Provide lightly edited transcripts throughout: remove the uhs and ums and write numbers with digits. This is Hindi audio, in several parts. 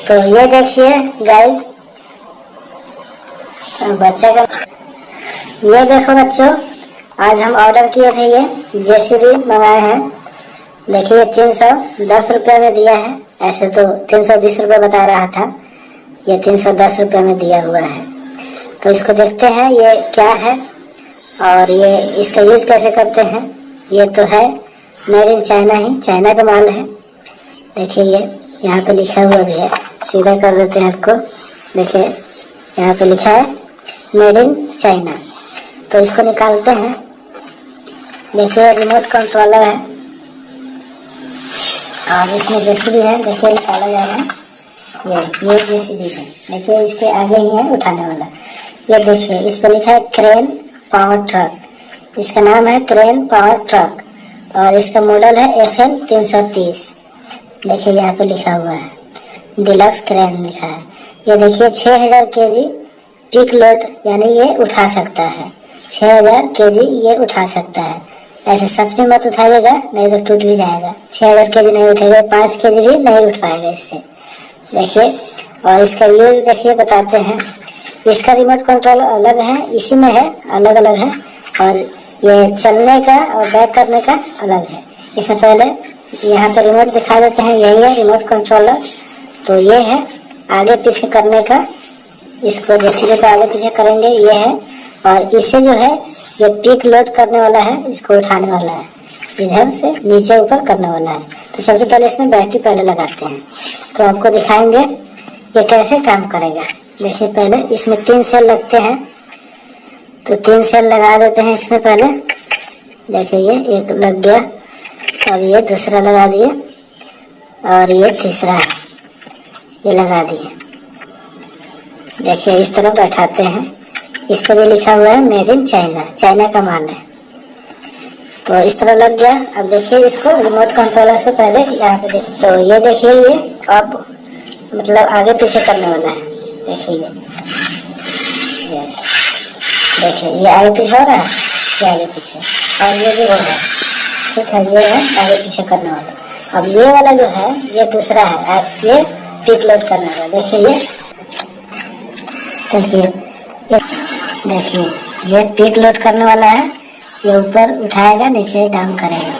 तो ये देखिए गाइस, बच्चे का ये देखो बच्चों, आज हम ऑर्डर किए थे, ये जेसीबी मंगाए हैं। देखिए 310 रुपये में दिया है। ऐसे तो 320 रुपये बता रहा था, ये 310 रुपये में दिया हुआ है। तो इसको देखते हैं ये क्या है और ये इसका यूज कैसे करते हैं। ये तो है made in China he, China का माल है। देखिए ये यहाँ पे लिखा हुआ भी है, सीधा कर देते हैं आपको। देखिए यहाँ पे लिखा है मेड इन चाइना। तो इसको निकालते हैं। देखिए रिमोट कंट्रोलर है और इसमें जेसीबी है। देखिए निकाला जा रहा है, ये जेसीबी है। देखिए इसके आगे ही है उठाने वाला। ये देखिए इस पर लिखा है क्रेन पावर ट्रक। इसका नाम है क्रेन पावर ट्रक और इसका मॉडल है FN 330। देखिए यहाँ पे लिखा हुआ है डिलक्स क्रेन लिखा है। ये देखिए 6000 kg पिक लोड, यानी ये उठा सकता है। 6000 kg ये उठा सकता है। ऐसे सच में मत उठाइएगा, नहीं तो टूट भी जाएगा। 6000 kg नहीं उठेगा, 5 kg भी नहीं उठ पाएगा इससे। देखिए और इसका यूज देखिए बताते हैं। इसका रिमोट कंट्रोल अलग है, इसी में है, अलग अलग है। और ये चलने का और बैक करने का अलग है। इससे पहले यहाँ पर रिमोट दिखा देते हैं, यही है रिमोट कंट्रोलर। तो ये है आगे पीछे करने का, इसको जेसीबी पे आगे पीछे करेंगे, ये है। और इससे जो है ये पिक लोड करने वाला है, इसको उठाने वाला है, इधर से नीचे ऊपर करने वाला है। तो सबसे पहले इसमें बैटरी पहले लगाते हैं, तो आपको दिखाएंगे ये कैसे काम करेगा। देखिए पहले इसमें 3 सेल लगते हैं, तो 3 सेल लगा देते हैं इसमें पहले। देखिए ये एक लग गया और ये दूसरा लगा दिए और ये तीसरा है, ये लगा दिए। देखिए इस तरह बैठाते हैं। इस पर भी लिखा हुआ है मेड इन चाइना, चाइना का माल है। तो इस तरह लग गया। अब देखिए इसको रिमोट कंट्रोलर से पहले यहाँ पे तो ये देखिए ये अब मतलब आगे पीछे करने वाला है। देखिए ये आगे पीछे हो रहा है, ये आगे पीछे, और ये भी हो रहा है। ठीक है, ये है आगे पीछे करने वाला। अब ये वाला जो है ये दूसरा है, ये पिक लोड करने वाला। देखिए ये पिक लोड करने वाला है, ये ऊपर उठाएगा नीचे डाउन करेगा।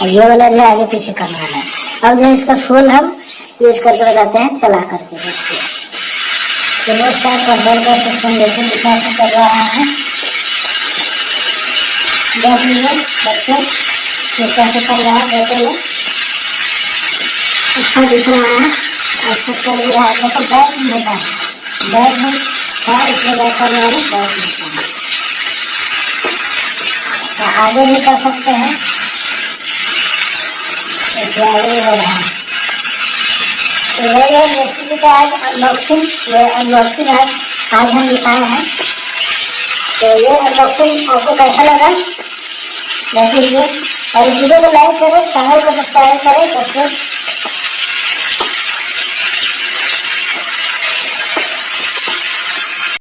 और ये वाला जो है आगे पीछे करने वाला है। अब जो इसका फुल हम यूज करके बताते हैं चला करके। देखिए रिमोट स्टार्ट कंट्रोल का सिस्टम देखिए दिखा से कर रहा है। देख लीजिए बच्चे ये कैसे कर रहा है, देख लो अच्छा दिख रहा है। ऐसा कर भी रहा है, तो बैक नहीं होता है, बैक में इसमें बैक करने वाले बैक होता है। तो आगे भी कर सकते हैं, देखिए आगे भी हो रहा है। तो ये रेसिपी का आज अनबॉक्सिंग आज हम दिखाए हैं। तो ये अनबॉक्सिंग आपको कैसा लगा देख लीजिए और इस वीडियो को लाइक करें, चैनल को सब्सक्राइब करें।